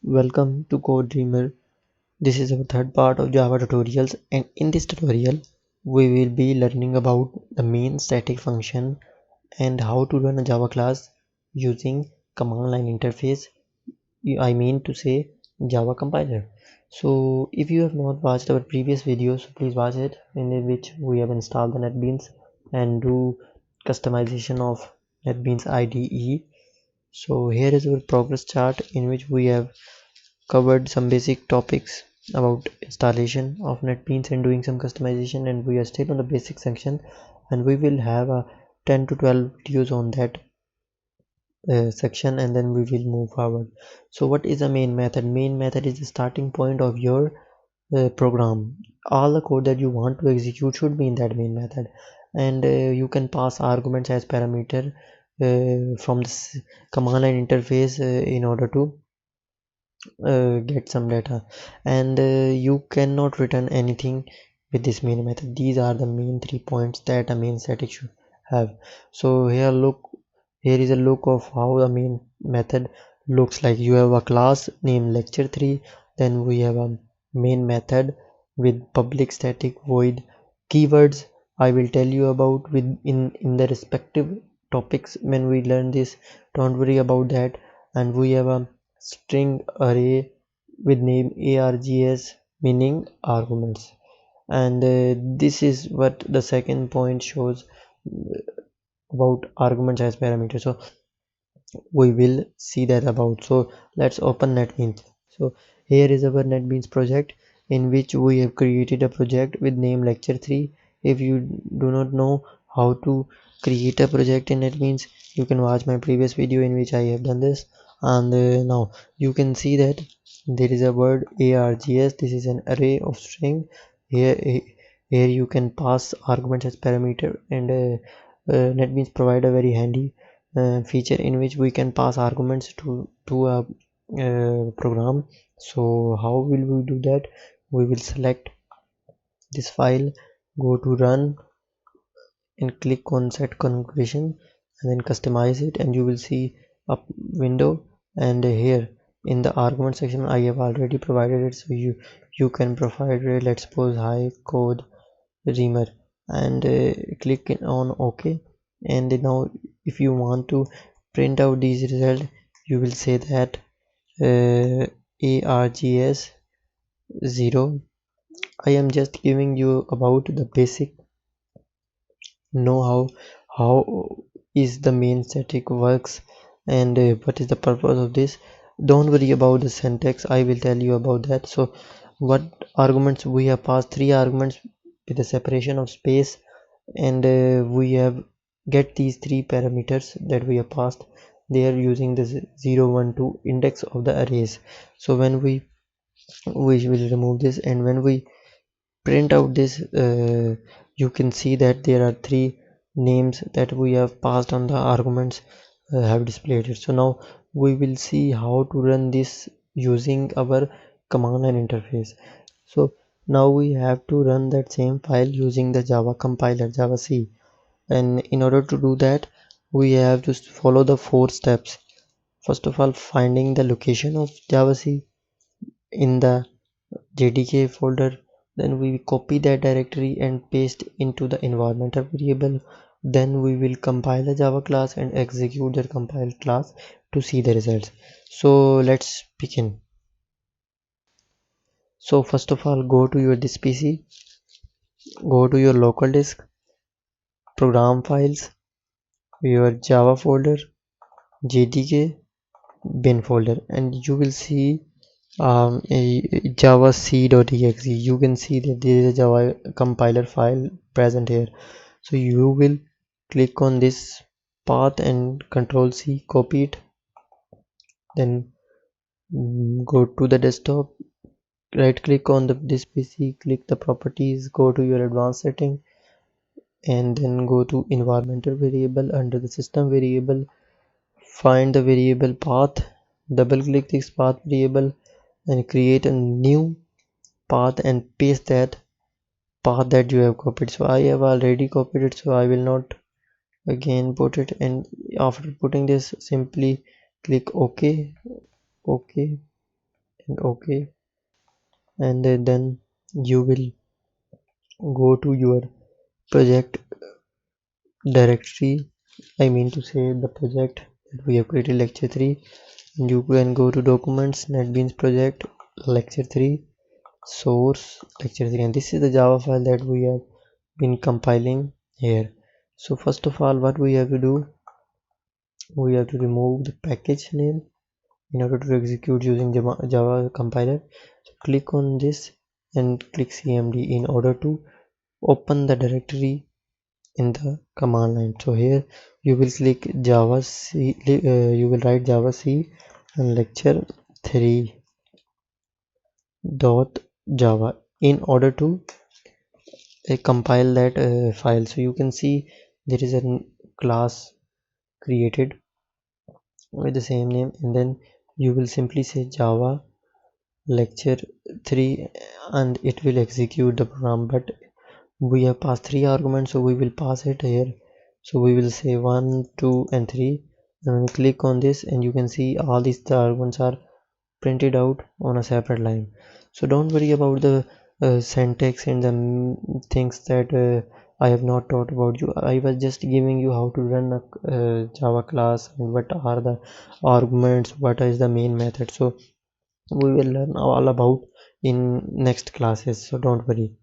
Welcome to Code Dreamer. This is our third part of Java tutorials, and in this tutorial we will be learning about the main static function and how to run a Java class using command line interface. I mean to say Java compiler. So if you have not watched our previous videos, please watch it, in which we have installed the NetBeans and do customization of NetBeans IDE. So here is our progress chart in which we have covered some basic topics about installation of NetBeans and doing some customization, and we are still on the basic section, and we will have a 10 to 12 videos on that section, and then we will move forward. So what is a main method? Main method is the starting point of your program. All the code that you want to execute should be in that main method, and you can pass arguments as parameter from this command line interface in order to get some data, and you cannot return anything with this main method. These are the main 3 points that a main static should have. So here is a look of how the main method looks like. You have a class named lecture3, then we have a main method with public static void keywords. I will tell you about in the respective topics when we learn this, don't worry about that. And we have a string array with name args, meaning arguments, and this is what the second point shows about arguments as parameters. So we will see that about. So let's open NetBeans. So here is our NetBeans project in which we have created a project with name lecture3. If you do not know how to create a project in NetBeans, you can watch my previous video in which I have done this. And now you can see that there is a word args. This is an array of string. Here you can pass arguments as parameter, and NetBeans provide a very handy feature in which we can pass arguments to a program. So how will we do that? We will select this file, go to run, and click on set configuration, and then customize it, and you will see a window. And here in the argument section I have already provided it, so you can provide, let's suppose, hi code Dreamer, and click on OK. And now if you want to print out these results, you will say that args 0. I am just giving you about the basic know how is the main static works, and what is the purpose of this. Don't worry about the syntax, I will tell you about that. So what arguments we have passed? Three arguments with the separation of space, and we have get these three parameters that we have passed. They are using the 0 1 2 index of the arrays. So when we will remove this, and when we print out this, you can see that there are three names that we have passed on the arguments have displayed it. So now we will see how to run this using our command line interface. So now we have to run that same file using the Java compiler, Java C, and in order to do that we have to follow the 4 steps. First of all, finding the location of Java C in the JDK folder, then we copy that directory and paste into the environmental variable. Then we will compile the Java class and execute the compiled class to see the results. So let's begin. So first of all, go to your this PC, go to your local disk, program files, your Java folder, JDK, bin folder, and you will see a java c.exe. You can see that there is a Java compiler file present here. So you will click on this path and control C, copy it, then go to the desktop, right click on this PC, click the properties, go to your advanced setting, and then go to environmental variable. Under the system variable, find the variable path, double click this path variable, and create a new path and paste that path that you have copied. So I have already copied it, so I will not again put it. And after putting this, simply click OK. and OK, and then you will go to your project directory. I mean to say the project that we have created, lecture 3. You can go to documents, NetBeans project, lecture 3, source, lecture 3, and this is the Java file that we have been compiling here. So first of all, what we have to do, we have to remove the package name in order to execute using Java compiler. So click on this and click cmd in order to open the directory in the command line. So here you will click java c, you will write java c and lecture 3 dot java in order to compile that file. So you can see there is a class created with the same name, and then you will simply say java lecture 3 and it will execute the program. But we have passed 3 arguments, so we will pass it here. So we will say 1, 2 and 3, and click on this, and you can see all these arguments are printed out on a separate line. So don't worry about the syntax and the things that I have not taught about you. I was just giving you how to run a Java class and what are the arguments, what is the main method. So we will learn all about in next classes, so don't worry.